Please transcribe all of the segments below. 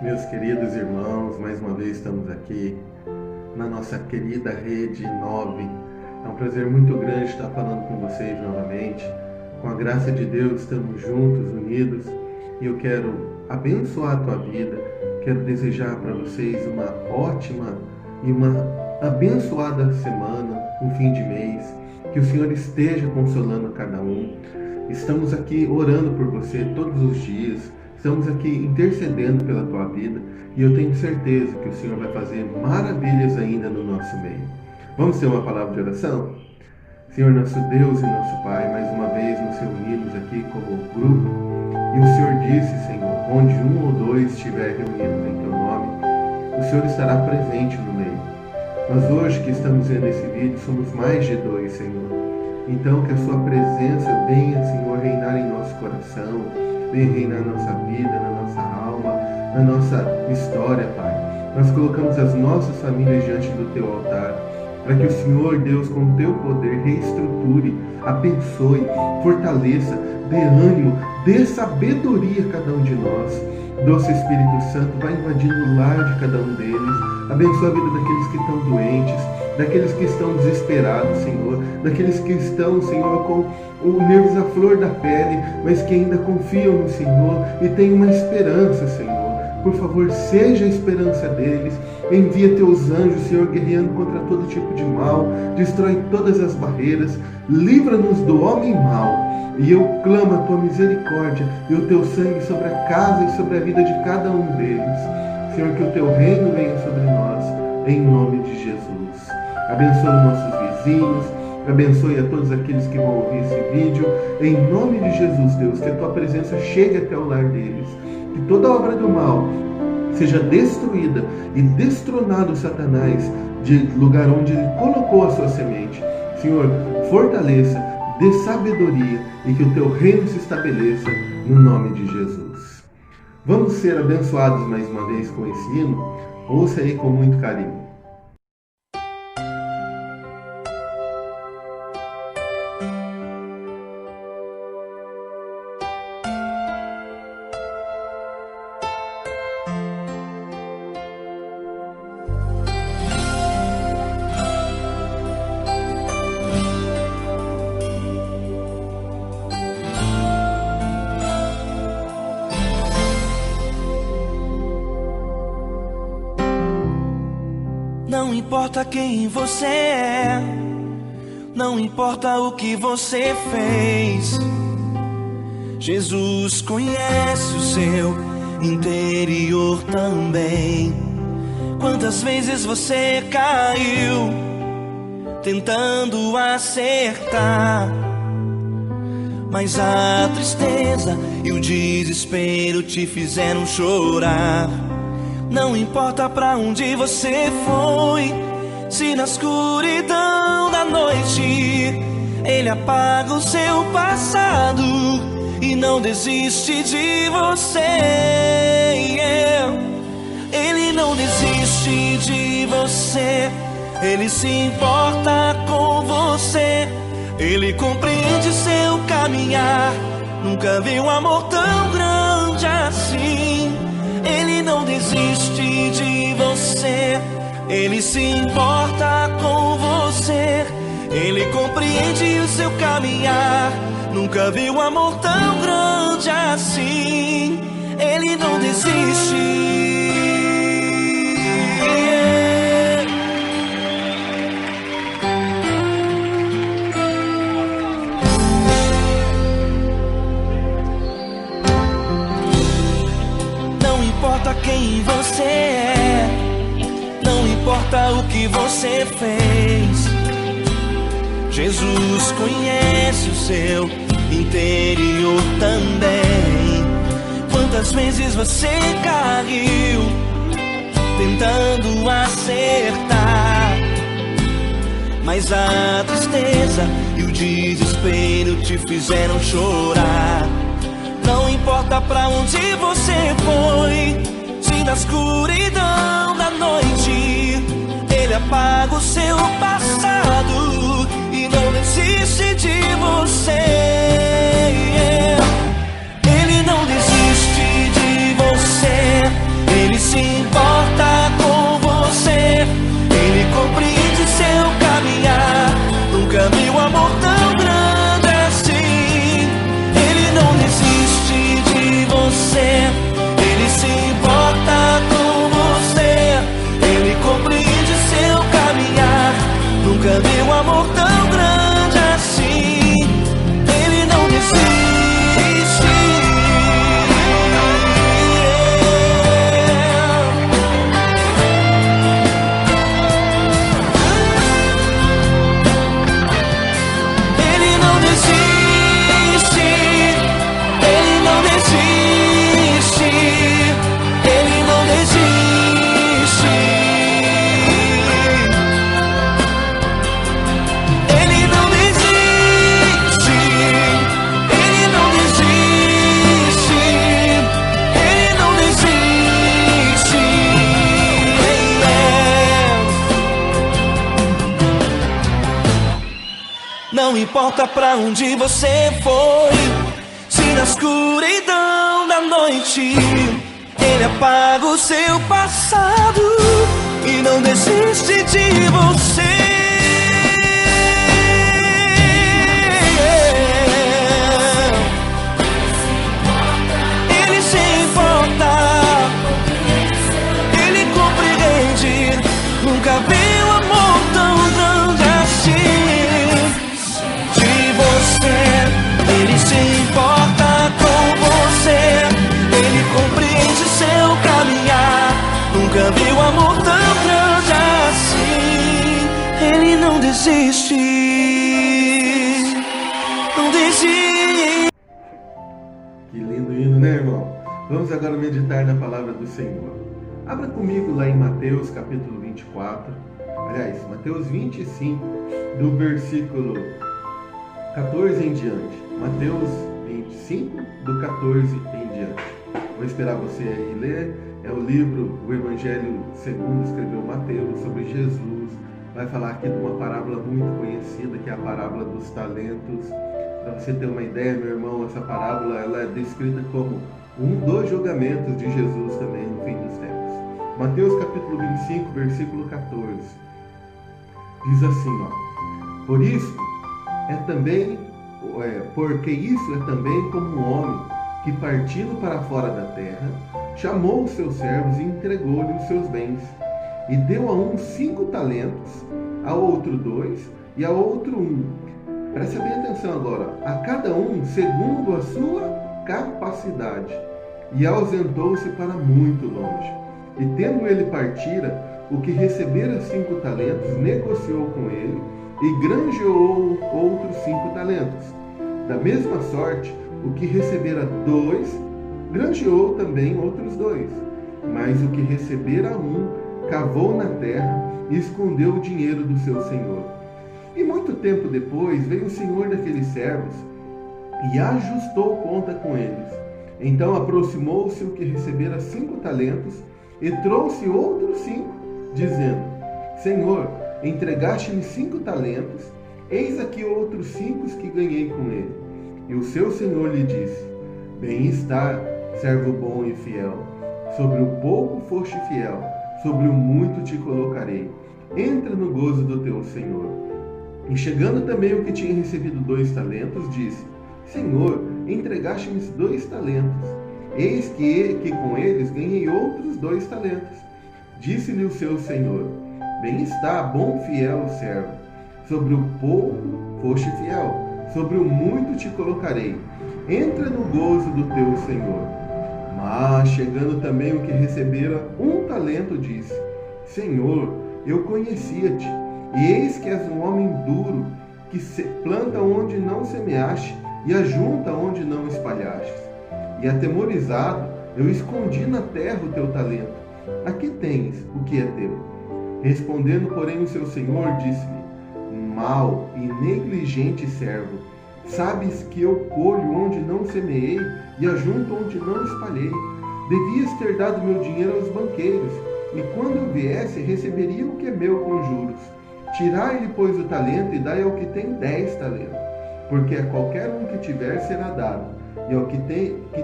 Meus queridos irmãos, mais uma vez estamos aqui na nossa querida Rede 9. É um prazer muito grande estar falando com vocês novamente. Com a graça de Deus, estamos juntos, unidos, e eu quero abençoar a tua vida. Quero desejar para vocês uma ótima e uma abençoada semana, um fim de mês. Que o Senhor esteja consolando cada um. Estamos aqui orando por você todos os dias. Estamos aqui intercedendo pela tua vida e eu tenho certeza que o Senhor vai fazer maravilhas ainda no nosso meio. Vamos ter uma palavra de oração? Senhor, nosso Deus e nosso Pai, mais uma vez nos reunimos aqui como grupo e o Senhor disse, Senhor, onde um ou dois estiver reunidos em teu nome, o Senhor estará presente no meio. Nós hoje que estamos vendo esse vídeo somos mais de 2, Senhor. Então que a sua presença venha, Senhor, reinar em nosso coração, venha reinar na nossa vida, na nossa alma, na nossa história, Pai. Nós colocamos as nossas famílias diante do Teu altar, para que o Senhor, Deus, com o Teu poder, reestruture, abençoe, fortaleça, dê ânimo, dê sabedoria a cada um de nós. Doce Espírito Santo, vai invadindo o lar de cada um deles, abençoa a vida daqueles que estão doentes, daqueles que estão desesperados, Senhor, daqueles que estão, Senhor, com o nervos à flor da pele, mas que ainda confiam no Senhor e têm uma esperança, Senhor. Por favor, seja a esperança deles. Envia teus anjos, Senhor, guerreando contra todo tipo de mal, destrói todas as barreiras, livra-nos do homem mau. E eu clamo a tua misericórdia e o teu sangue sobre a casa e sobre a vida de cada um deles. Senhor, que o teu reino venha sobre nós, em nome de Jesus. Abençoe os nossos vizinhos, abençoe a todos aqueles que vão ouvir esse vídeo. Em nome de Jesus, Deus, que a tua presença chegue até o lar deles. Que toda obra do mal seja destruída e destronado Satanás de lugar onde ele colocou a sua semente. Senhor, fortaleça, dê sabedoria e que o teu reino se estabeleça no nome de Jesus. Vamos ser abençoados mais uma vez com esse hino? Ouça aí com muito carinho. Não importa quem você é, não importa o que você fez, Jesus conhece o seu interior também. Quantas vezes você caiu tentando acertar, mas a tristeza e o desespero te fizeram chorar. Não importa pra onde você foi, se na escuridão da noite Ele apaga o seu passado e não desiste de você. Ele não desiste de você, Ele se importa com você, Ele compreende seu caminhar. Nunca vi um amor tão grande assim. Ele não desiste de você, Ele se importa com você, Ele compreende o seu caminhar. Nunca vi um amor tão grande assim. Ele não desiste. Não importa quem você é, não importa o que você fez, Jesus conhece o seu interior também. Quantas vezes você caiu tentando acertar, mas a tristeza e o desespero te fizeram chorar. Não importa pra onde você foi, se na escuridão da noite Ele apaga o seu passado e não desiste de você. Ele não desiste de você, Ele importa pra onde você foi, se na escuridão da noite Ele apaga o seu passado e não desiste de você. Ele se importa, Ele compreende. Nunca vi um amor tão grande assim de você. Ele se importa com você, Ele compreende seu caminhar. Nunca vi um amor tão grande assim. Ele não desiste, não desiste. Que lindo hino, né, irmão? Vamos agora meditar na palavra do Senhor. Abra comigo lá em Mateus capítulo 24. Aliás, Mateus 25, do versículo 14 em diante. Mateus 25, do 14 em diante. Vou esperar você aí ler. É o livro, o Evangelho segundo escreveu Mateus, sobre Jesus. Vai falar aqui de uma parábola muito conhecida, que é a parábola dos talentos. Para você ter uma ideia, meu irmão, essa parábola ela é descrita como um dos julgamentos de Jesus também no fim dos tempos. Mateus capítulo 25, versículo 14. Diz assim, ó: porque isso é também como um homem que, partindo para fora da terra, chamou os seus servos e entregou-lhe os seus bens. E deu a um 5 talentos, a outro 2 e a outro 1. Preste bem atenção agora. A cada um segundo a sua capacidade. E ausentou-se para muito longe. E tendo ele partira, o que recebera 5 talentos, negociou com ele e granjeou outros 5 talentos. Da mesma sorte, o que recebera 2, granjeou também outros 2. Mas o que recebera 1, cavou na terra e escondeu o dinheiro do seu senhor. E muito tempo depois veio o senhor daqueles servos e ajustou conta com eles. Então aproximou-se o que recebera 5 talentos e trouxe outros 5, dizendo: Senhor, entregaste-me 5 talentos, eis aqui outros 5 que ganhei com ele. E o seu senhor lhe disse: Bem está, servo bom e fiel. Sobre o pouco foste fiel, sobre o muito te colocarei. Entra no gozo do teu senhor. E chegando também o que tinha recebido 2 talentos, disse: Senhor, entregaste-me 2 talentos. Eis que com eles ganhei outros 2 talentos. Disse-lhe o seu senhor: Bem está, bom fiel servo. Sobre o pouco foste fiel, sobre o muito te colocarei. Entra no gozo do teu senhor. Mas, chegando também o que recebera 1 talento, disse: Senhor, eu conhecia-te, e eis que és um homem duro, que planta onde não semeaste, e ajunta onde não espalhaste. E atemorizado, eu escondi na terra o teu talento. Aqui tens o que é teu. Respondendo, porém, o seu senhor disse-lhe: Mau e negligente servo, sabes que eu colho onde não semeei e ajunto onde não espalhei. Devias ter dado meu dinheiro aos banqueiros, e quando eu viesse, receberia o que é meu com juros. Tirai-lhe, pois, o talento e dai ao que tem 10 talentos. Porque a qualquer um que tiver será dado, e ao que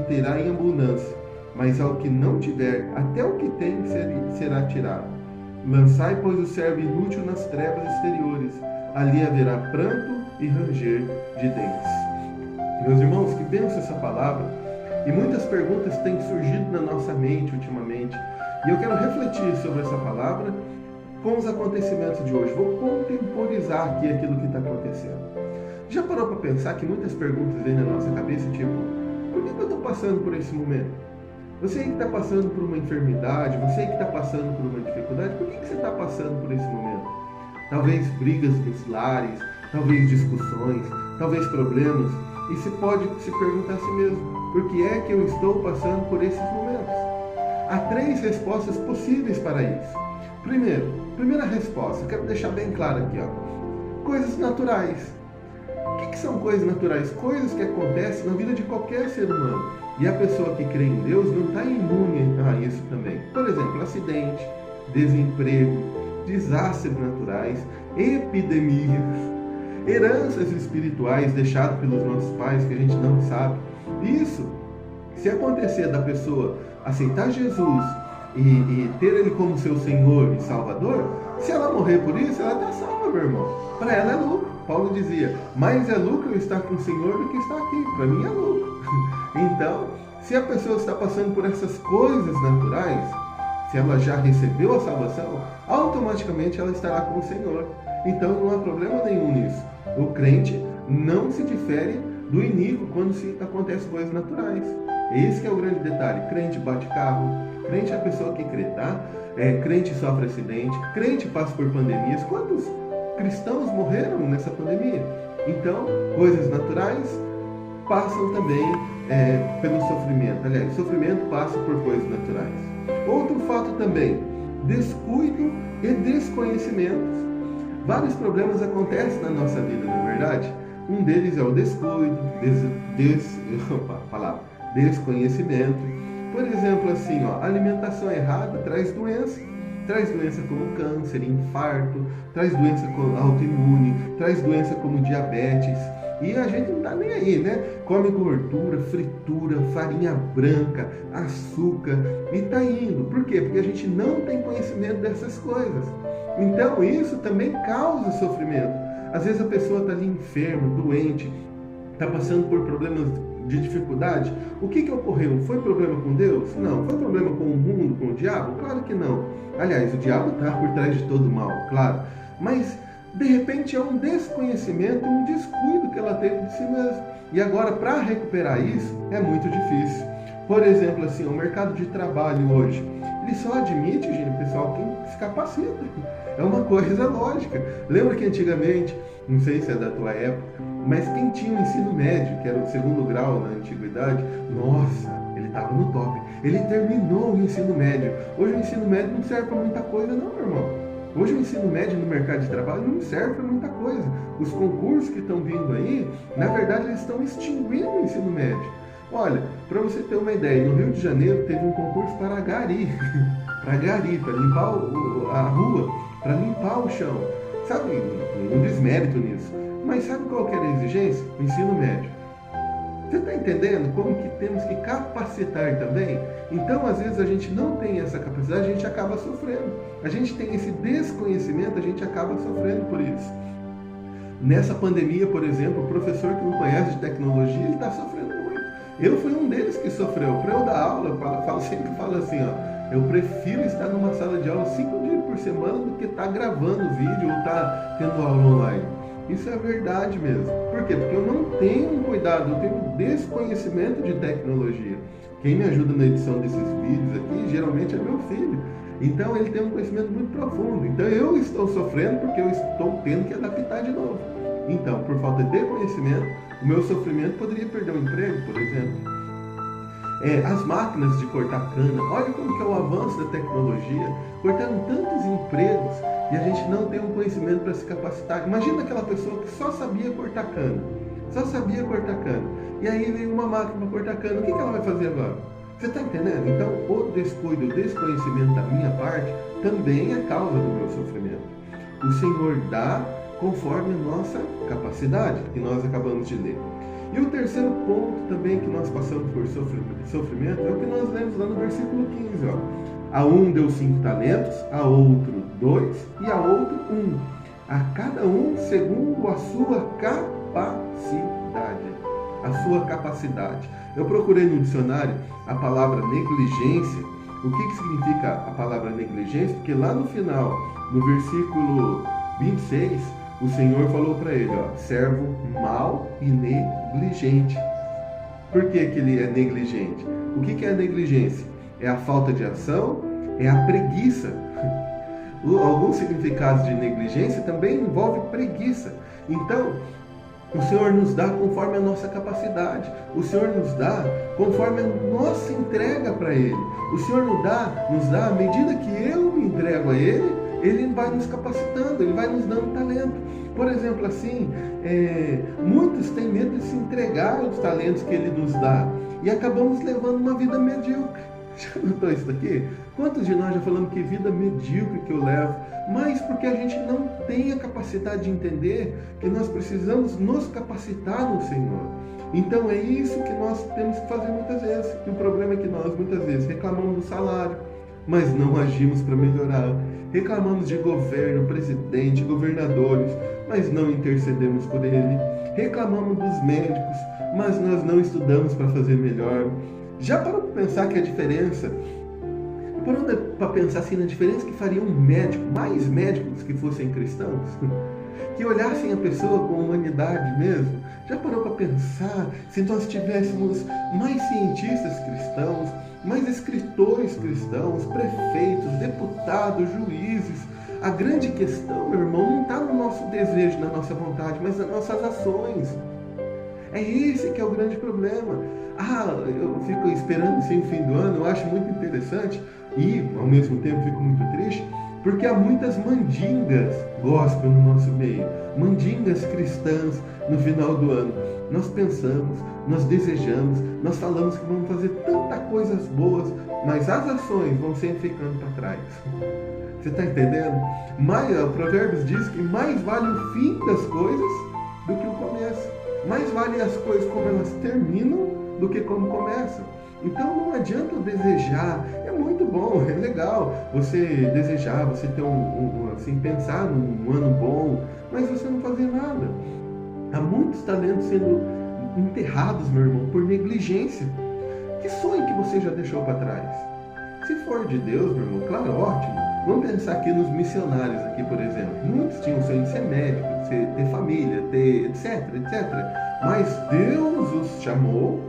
terá em abundância. Mas ao que não tiver, até o que tem será tirado. Lançai, pois, o servo inútil nas trevas exteriores. Ali haverá pranto e ranger de dentes. Meus irmãos, que benção essa palavra. E muitas perguntas têm surgido na nossa mente ultimamente. E eu quero refletir sobre essa palavra com os acontecimentos de hoje. Vou contemporizar aqui aquilo que está acontecendo. Já parou para pensar que muitas perguntas vêm na nossa cabeça, tipo: por que eu estou passando por esse momento? Você que está passando por uma enfermidade, você que está passando por uma dificuldade, por que você está passando por esse momento? Talvez brigas nos lares, talvez discussões, talvez problemas. E se pode se perguntar a si mesmo: por que é que eu estou passando por esses momentos? Há 3 respostas possíveis para isso. Primeira resposta, quero deixar bem claro aqui, ó: coisas naturais. O que são coisas naturais? Coisas que acontecem na vida de qualquer ser humano. E a pessoa que crê em Deus não está imune a isso também. Por exemplo, acidente, desemprego, desastres naturais, epidemias. heranças espirituais deixadas pelos nossos pais que a gente não sabe. Isso, se acontecer da pessoa aceitar Jesus e ter Ele como seu Senhor e Salvador, se ela morrer por isso, ela está salva, meu irmão. Para ela é lucro. Paulo dizia, mais é lucro eu estar com o Senhor do que estar aqui. Para mim é lucro. Então, se a pessoa está passando por essas coisas naturais, se ela já recebeu a salvação, automaticamente ela estará com o Senhor. Então não há problema nenhum nisso. O crente não se difere do iníquo quando se acontecem coisas naturais. Esse que é o grande detalhe. Crente bate carro, crente é a pessoa que crê, tá? Crente sofre acidente, crente passa por pandemias. Quantos cristãos morreram nessa pandemia? Então, coisas naturais passam também pelo sofrimento. Aliás, o sofrimento passa por coisas naturais. Outro fato também, descuido e desconhecimentos. Vários problemas acontecem na nossa vida, não é verdade? Um deles é o descuido, desconhecimento. Por exemplo, assim, alimentação errada traz doença. Traz doença como câncer, infarto, traz doença como autoimune, traz doença como diabetes. E a gente não está nem aí, né? Come gordura, fritura, farinha branca, açúcar e está indo. Por quê? Porque a gente não tem conhecimento dessas coisas. Então isso também causa sofrimento. Às vezes a pessoa está ali enferma, doente, está passando por problemas de dificuldade. O que ocorreu? Foi problema com Deus? Não. Foi problema com o mundo, com o diabo? Claro que não. Aliás, o diabo está por trás de todo o mal, claro. Mas de repente é um desconhecimento, um descuido que ela teve de si mesma. E agora, para recuperar isso, é muito difícil. Por exemplo, assim, o mercado de trabalho hoje, ele só admite, gente, pessoal, quem se capacita. É uma coisa lógica. Lembra que antigamente, não sei se é da tua época, mas quem tinha o ensino médio, que era o segundo grau na antiguidade, nossa, ele estava no top. Ele terminou o ensino médio. Hoje o ensino médio não serve para muita coisa não, meu irmão. Hoje o ensino médio no mercado de trabalho não serve para muita coisa. Os concursos que estão vindo aí, na verdade, eles estão extinguindo o ensino médio. Olha, para você ter uma ideia, no Rio de Janeiro teve um concurso para gari, para limpar a rua, para limpar o chão. Sabe, um desmérito nisso. Mas sabe qual que era a exigência? O ensino médio. Você está entendendo como que temos que capacitar também? Então, às vezes, a gente não tem essa capacidade, a gente acaba sofrendo. A gente tem esse desconhecimento, a gente acaba sofrendo por isso. Nessa pandemia, por exemplo, o professor que não conhece de tecnologia, ele está sofrendo muito. Eu fui um deles que sofreu. Para eu dar aula, eu sempre falo assim, eu prefiro estar numa sala de aula 5 dias por semana do que estar gravando vídeo ou estar tendo aula online. Isso é verdade mesmo. Por quê? Porque eu não tenho cuidado, eu tenho desconhecimento de tecnologia. Quem me ajuda na edição desses vídeos aqui, geralmente é meu filho. Então ele tem um conhecimento muito profundo. Então eu estou sofrendo porque eu estou tendo que adaptar de novo. Então, por falta de conhecimento, o meu sofrimento poderia perder o emprego, por exemplo. As máquinas de cortar cana, olha como que é o avanço da tecnologia, cortando tantos empregos e a gente não tem um conhecimento para se capacitar. Imagina aquela pessoa que só sabia cortar cana, e aí veio uma máquina para cortar cana, o que ela vai fazer agora? Você está entendendo? Então o descuido, o desconhecimento da minha parte também é causa do meu sofrimento. O Senhor dá conforme a nossa capacidade, que nós acabamos de ler. E o terceiro ponto também que nós passamos por sofrimento é o que nós lemos lá no versículo 15. A um deu 5 talentos, a outro 2 e a outro 1. A cada um segundo a sua capacidade. Eu procurei no dicionário a palavra negligência. O que significa a palavra negligência? Porque lá no final, no versículo 26, o Senhor falou para ele, servo mau e negligente. Por que ele é negligente? O que é a negligência? É a falta de ação, é a preguiça. Alguns significados de negligência também envolvem preguiça. Então, o Senhor nos dá conforme a nossa capacidade. O Senhor nos dá conforme a nossa entrega para Ele. O Senhor nos dá à medida que eu me entrego a Ele, Ele vai nos capacitando, Ele vai nos dando talento. Por exemplo, assim, muitos têm medo de se entregar aos talentos que Ele nos dá e acabamos levando uma vida medíocre. Já notou isso daqui? Quantos de nós já falamos que vida medíocre que eu levo? Mas porque a gente não tem a capacidade de entender que nós precisamos nos capacitar no Senhor. Então é isso que nós temos que fazer muitas vezes. E o problema é que nós muitas vezes reclamamos do salário, mas não agimos para melhorar. Reclamamos de governo, presidente, governadores, mas não intercedemos por ele. Reclamamos dos médicos, mas nós não estudamos para fazer melhor. Já parou para pensar que a diferença, parou para pensar assim na diferença que faria um médico, mais médicos que fossem cristãos, que olhassem a pessoa com humanidade mesmo? Já parou para pensar se nós tivéssemos mais cientistas cristãos, mais escritores cristãos, prefeitos, deputados, juízes? A grande questão, meu irmão, não está no nosso desejo, na nossa vontade, mas nas nossas ações. É esse que é o grande problema. Eu fico esperando assim, o fim do ano, eu acho muito interessante e, ao mesmo tempo, fico muito triste, porque há muitas mandingas gospel no nosso meio, mandingas cristãs no final do ano. Nós pensamos, nós desejamos, nós falamos que vamos fazer tantas coisas boas, mas as ações vão sempre ficando para trás. Você está entendendo? O Provérbios diz que mais vale o fim das coisas do que o começo. Mais vale as coisas como elas terminam do que como começam. Então não adianta eu desejar, é muito bom, é legal você desejar, você ter assim, pensar num ano bom, mas você não fazer nada. Há muitos talentos sendo enterrados, meu irmão, por negligência. Que sonho que você já deixou para trás? Se for de Deus, meu irmão, claro, ótimo. Vamos pensar aqui nos missionários aqui, por exemplo. Muitos tinham sonho de ser médico, ter família, etc. Mas Deus os chamou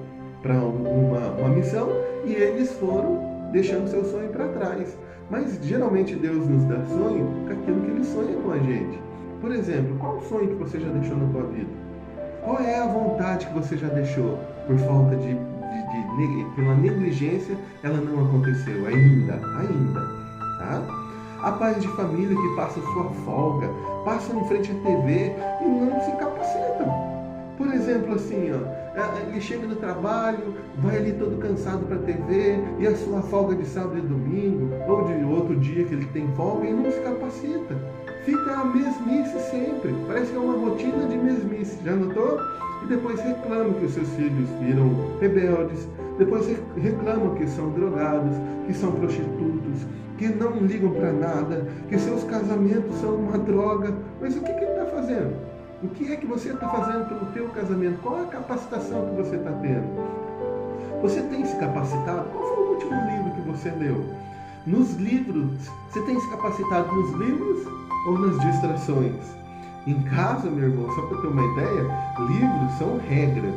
para uma missão e eles foram deixando seu sonho para trás. Mas geralmente Deus nos dá sonho com aquilo que Ele sonha com a gente. Por exemplo, qual o sonho que você já deixou na tua vida? Qual é a vontade que você já deixou por falta pela negligência, ela não aconteceu ainda, tá? Há pais de família que passam sua folga, passam em frente à TV e não se capacitam. Por exemplo, assim, ele chega no trabalho, vai ali todo cansado para a TV, e a sua folga de sábado e domingo, ou de outro dia que ele tem folga, e não se capacita. Fica a mesmice sempre, parece que é uma rotina de mesmice, já notou? E depois reclama que os seus filhos viram rebeldes, depois reclamam que são drogados, que são prostitutos, que não ligam para nada, que seus casamentos são uma droga. Mas o que ele está fazendo? O que é que você está fazendo pelo teu casamento? Qual é a capacitação que você está tendo? Você tem se capacitado? Qual foi o último livro que você leu? Nos livros, você tem se capacitado nos livros ou nas distrações? Em casa, meu irmão, só para ter uma ideia, livros são regras.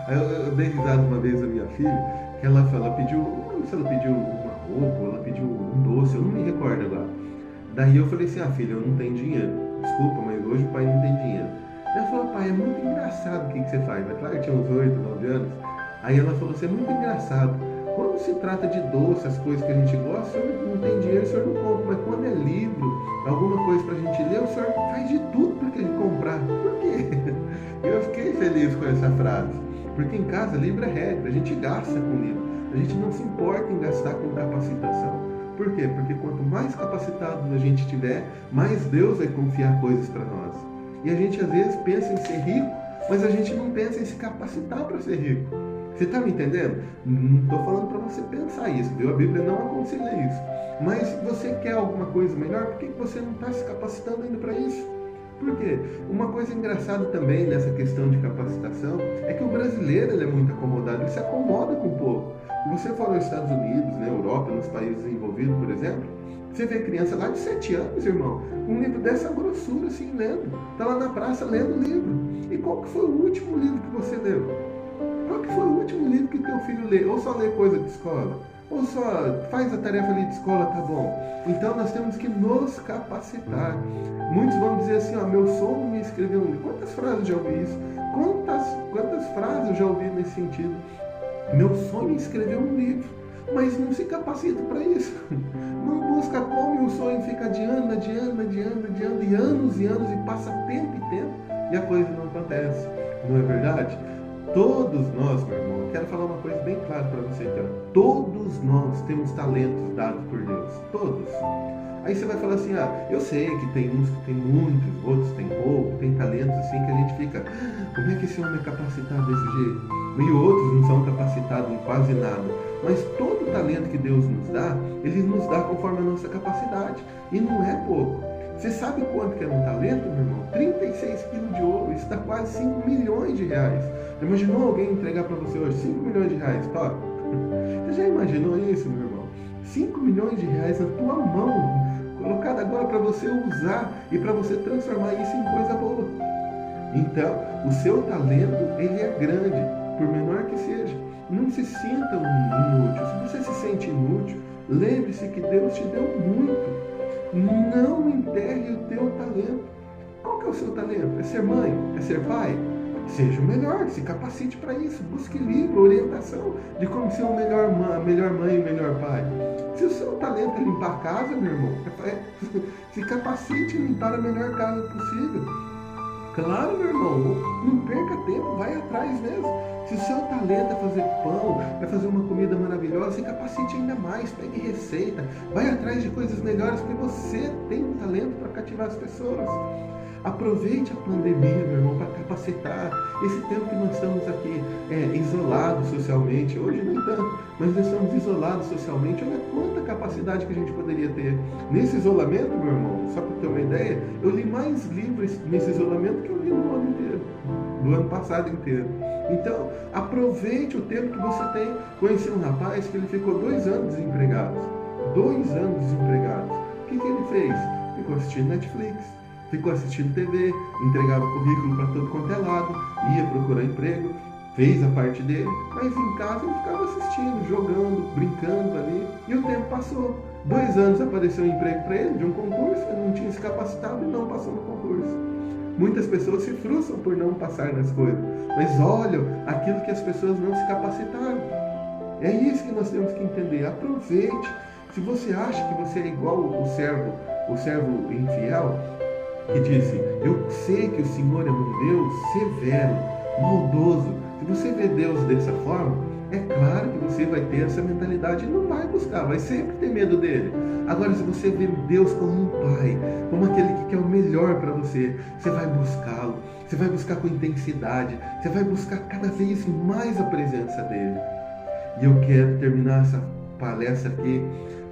Eu dei risada uma vez da minha filha, que ela pediu, não lembro se ela pediu uma roupa, ou ela pediu um doce, eu não me recordo agora. Daí eu falei assim, filha, eu não tenho dinheiro. Desculpa, mas hoje o pai não tem dinheiro. Ela falou, pai, é muito engraçado o que você faz. Mas claro, eu tinha uns 8, 9 anos. Aí ela falou assim, é muito engraçado. Quando se trata de doce, as coisas que a gente gosta, o senhor não tem dinheiro, o senhor não compra. Mas quando é livro, alguma coisa pra gente ler, o senhor faz de tudo pra gente comprar. Por quê? Eu fiquei feliz com essa frase. Porque em casa, livro é regra, a gente gasta com livro. A gente não se importa em gastar com capacitação. Por quê? Porque quanto mais capacitado a gente tiver, mais Deus vai confiar coisas para nós. E a gente às vezes pensa em ser rico, mas a gente não pensa em se capacitar para ser rico. Você está me entendendo? Não estou falando para você pensar isso, viu? A Bíblia não aconselha isso. Mas você quer alguma coisa melhor, por que você não está se capacitando ainda para isso? Por quê? Uma coisa engraçada também nessa questão de capacitação é que o brasileiro ele é muito acomodado, ele se acomoda com pouco. Se você for nos Estados Unidos, na Europa, nos países desenvolvidos, por exemplo, você vê criança lá de 7 anos, irmão, um livro dessa grossura, assim, lendo. Está lá na praça lendo o livro. E qual que foi o último livro que você leu? Qual que foi o último livro que teu filho lê? Ou só lê coisa de escola? Ou só faz a tarefa ali de escola, tá bom? Então nós temos que nos capacitar. Muitos vão dizer assim, meu sonho é escrever um livro. Quantas frases eu já ouvi isso? Quantas frases eu já ouvi nesse sentido? Meu sonho é escrever um livro, mas não se capacita para isso. Não busca como o sonho fica adiando, e anos, e passa tempo e tempo, e a coisa não acontece. Não é verdade? Todos nós, meu irmão, eu quero falar uma coisa bem clara para você aqui, ó. Todos nós temos talentos dados por Deus. Todos. Aí você vai falar assim, eu sei que tem uns que tem muitos, outros tem pouco, tem talentos assim que a gente fica, como é que esse homem é capacitado desse jeito? E outros não são capacitados em quase nada. Mas todo talento que Deus nos dá, Ele nos dá conforme a nossa capacidade. E não é pouco. Você sabe quanto que é um talento, meu irmão? 36 quilos de ouro, isso dá quase 5 milhões de reais. Já imaginou alguém entregar para você hoje 5 milhões de reais? Top. Você já imaginou isso, meu irmão? 5 milhões de reais na tua mão, colocado agora para você usar e para você transformar isso em coisa boa. Então, o seu talento, ele é grande, por menor que seja. Não se sinta inútil. Se você se sente inútil, lembre-se que Deus te deu muito. Não enterre o teu talento. Qual que é o seu talento? É ser mãe? É ser pai? Seja o melhor, se capacite para isso. Busque livro, orientação de como ser a melhor mãe e o melhor pai. Se o seu talento é limpar a casa, meu irmão, se capacite em limpar a melhor casa possível. Claro, meu irmão, não perca tempo, vai atrás mesmo. Se o seu talento é fazer pão, é fazer uma comida maravilhosa, se capacite ainda mais, pegue receita, vai atrás de coisas melhores, porque você tem um talento para cativar as pessoas. Aproveite a pandemia, meu irmão, para capacitar. Esse tempo que nós estamos aqui isolados socialmente, hoje nem tanto, mas nós estamos isolados socialmente, olha quanta capacidade que a gente poderia ter. Nesse isolamento, meu irmão, só para ter uma ideia, eu li mais livros nesse isolamento que eu li no ano inteiro, do ano passado inteiro. Então, aproveite o tempo que você tem. Conheci um rapaz que ele ficou 2 anos desempregado. 2 anos desempregado. O que ele fez? Ficou assistindo Netflix, ficou assistindo TV, entregava currículo para todo quanto é lado, ia procurar emprego, fez a parte dele, mas em casa ele ficava assistindo, jogando, brincando ali, e o tempo passou. 2 anos apareceu um emprego para ele de um concurso, ele não tinha se capacitado e não passou no concurso. Muitas pessoas se frustram por não passar nas coisas, mas olham aquilo que as pessoas não se capacitaram. É isso que nós temos que entender. Aproveite. Se você acha que você é igual o servo infiel, que disse, eu sei que o Senhor é um Deus severo, maldoso. Se você vê Deus dessa forma, é claro que você vai ter essa mentalidade e não vai buscar, vai sempre ter medo dele. Agora, se você vê Deus como um pai, como aquele que quer o melhor para você, você vai buscá-lo, você vai buscar com intensidade, você vai buscar cada vez mais a presença dele. E eu quero terminar essa palestra aqui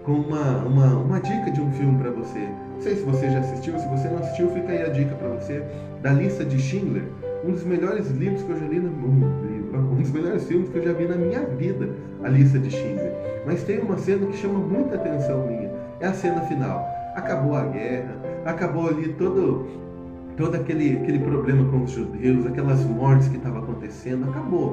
com uma dica de um filme para você. Não sei se você já assistiu, se você não assistiu, fica aí a dica para você, da Lista de Schindler, um dos melhores livros que eu já li, um dos melhores filmes que eu já vi na minha vida, a Lista de Schindler. Mas tem uma cena que chama muita atenção minha, é a cena final. Acabou a guerra, acabou ali todo aquele problema com os judeus, aquelas mortes que estavam acontecendo,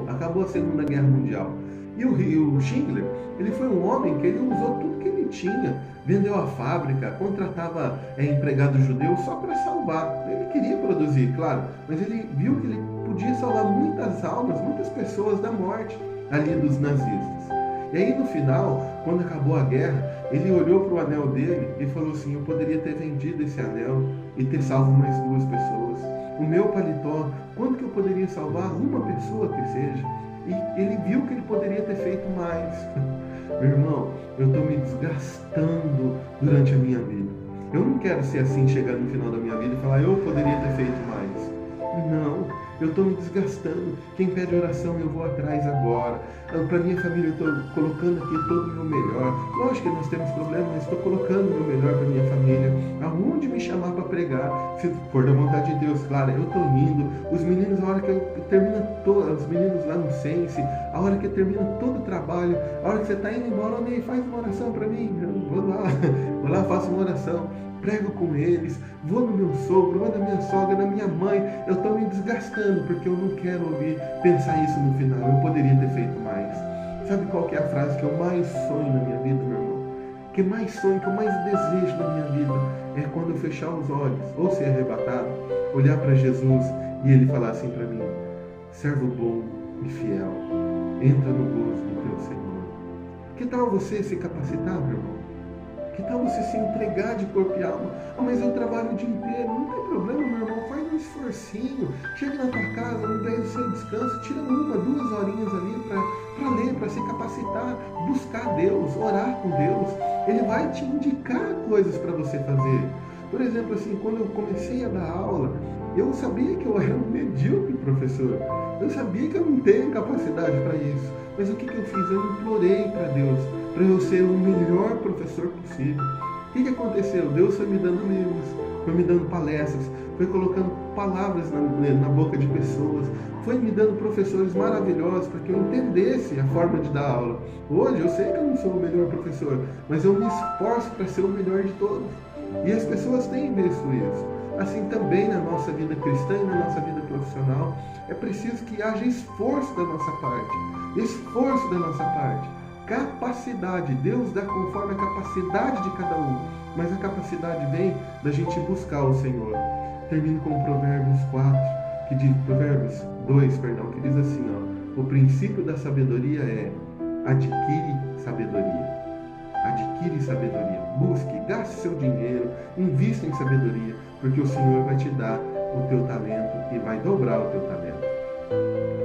acabou a Segunda Guerra Mundial. E o Schindler, ele foi um homem que ele usou tudo que ele tinha, vendeu a fábrica, contratava empregado judeu só para salvar. Ele queria produzir, claro, mas ele viu que ele podia salvar muitas almas, muitas pessoas da morte ali dos nazistas. E aí no final, quando acabou a guerra, ele olhou para o anel dele e falou assim, eu poderia ter vendido esse anel e ter salvo mais 2 pessoas. O meu paletó, quanto que eu poderia salvar? Uma pessoa que seja. E ele viu que ele poderia ter feito mais. Meu irmão, eu estou me desgastando durante a minha vida. Eu não quero ser assim, chegar no final da minha vida e falar, eu poderia ter feito mais. Não, eu estou me desgastando. Quem pede oração, eu vou atrás agora. Para minha família, eu estou colocando aqui todo o meu melhor. Lógico que nós temos problemas, mas estou colocando o meu melhor para minha família. Aonde me chamar para pregar, se for da vontade de Deus, claro, eu estou indo. Os meninos, a hora que eu termino os meninos lá no Sense, a hora que eu termino todo o trabalho, a hora que você está indo embora, Ney, faz uma oração para mim. Eu vou lá, faço uma oração. Prego com eles, vou no meu sogro, vou na minha sogra, na minha mãe. Eu estou me desgastando porque eu não quero pensar isso no final. Eu poderia ter feito mais. Sabe qual que é a frase que eu mais sonho na minha vida, meu irmão? Que mais sonho, que eu mais desejo na minha vida é quando eu fechar os olhos, ou ser arrebatado, olhar para Jesus e ele falar assim para mim, servo bom e fiel, entra no gozo do teu Senhor. Que tal você se capacitar, meu irmão? Que tal você se entregar de corpo e alma? Ah, mas eu trabalho o dia inteiro. Não tem problema, meu irmão. Faz um esforcinho. Chega na tua casa, no meio do seu descanso, tira 1, 2 horinhas ali para ler, para se capacitar, buscar Deus, orar com Deus. Ele vai te indicar coisas para você fazer. Por exemplo, assim, quando eu comecei a dar aula, eu sabia que eu era um medíocre professor. Eu sabia que eu não tenho capacidade para isso. Mas o que eu fiz? Eu implorei para Deus, para eu ser o melhor professor possível. O que aconteceu? Deus foi me dando livros, foi me dando palestras, foi colocando palavras na boca de pessoas, foi me dando professores maravilhosos para que eu entendesse a forma de dar aula. Hoje eu sei que eu não sou o melhor professor, mas eu me esforço para ser o melhor de todos. E as pessoas têm visto isso. Assim também na nossa vida cristã e na nossa vida profissional, é preciso que haja esforço da nossa parte. Esforço da nossa parte. Capacidade. Deus dá conforme a capacidade de cada um. Mas a capacidade vem da gente buscar o Senhor. Termino com Provérbios 2, que diz assim, ó: o princípio da sabedoria é: adquire sabedoria. Adquire sabedoria, busque, gaste seu dinheiro, invista em sabedoria, porque o Senhor vai te dar o teu talento e vai dobrar o teu talento.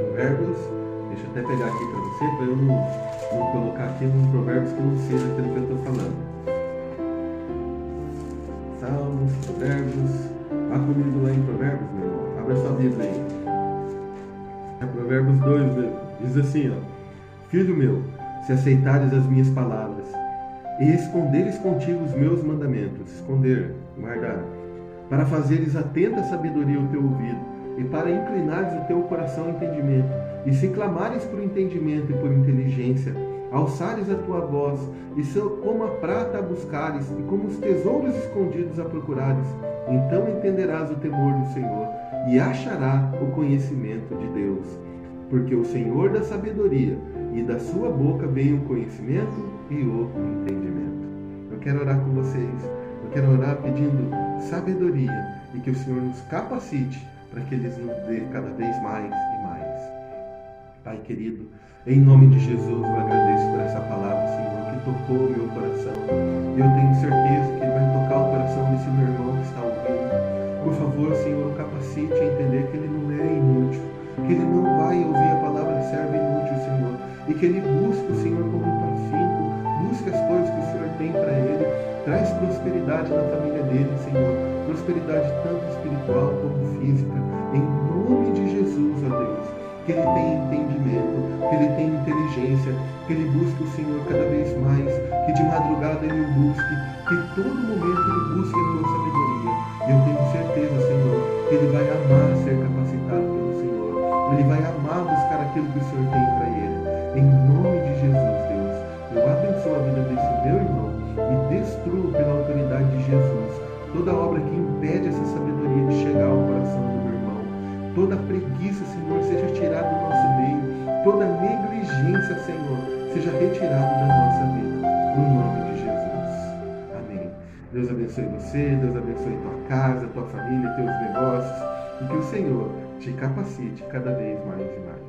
Provérbios, deixa eu até pegar aqui para você, para eu não colocar aqui um Provérbios que não seja aquilo que eu estou falando. Salmos, Provérbios, vá comigo lá em Provérbios, meu irmão, abra sua Bíblia aí. É Provérbios 2, diz assim, ó: filho meu, se aceitares as minhas palavras, e esconderes contigo os meus mandamentos, esconder, guardar, para fazeres atenta sabedoria o teu ouvido, e para inclinares o teu coração ao entendimento, e se clamares por entendimento e por inteligência, alçares a tua voz, e como a prata a buscares, e como os tesouros escondidos a procurares, então entenderás o temor do Senhor, e achará o conhecimento de Deus. Porque o Senhor dá sabedoria, e da sua boca vem o conhecimento e o entendimento. Eu quero orar com vocês. Eu quero orar pedindo sabedoria e que o Senhor nos capacite para que Ele nos dê cada vez mais e mais. Pai querido, em nome de Jesus eu agradeço por essa palavra, Senhor, que tocou o meu coração. E eu tenho certeza que Ele vai tocar o coração desse meu irmão que está ouvindo. Por favor, Senhor, o capacite a entender que ele não é inútil, que ele não vai ouvir a palavra serva inútil, Senhor, e que ele busque o Senhor como um afinco, busque as coisas que o Senhor tem para ele, traz prosperidade na família dele, Senhor, prosperidade tanto espiritual como física, em nome de Jesus, ó Deus, que ele tenha entendimento, que ele tenha inteligência, que ele busque o Senhor cada vez mais, que de madrugada ele o busque, que todo momento ele busque a tua sabedoria. Eu tenho certeza, Senhor, que ele vai amar ser capacitado pelo Senhor, ele vai amar buscar aquilo que o Senhor tem para ele. Em nome de Jesus, Deus, eu abençoo a vida desse meu irmão e destruo pela autoridade de Jesus toda obra que impede essa sabedoria de chegar ao coração do meu irmão. Toda preguiça, Senhor, seja tirada do nosso meio. Toda negligência, Senhor, seja retirada da nossa vida. No nome de Jesus. Amém. Deus abençoe você, Deus abençoe tua casa, tua família, teus negócios. E que o Senhor te capacite cada vez mais e mais.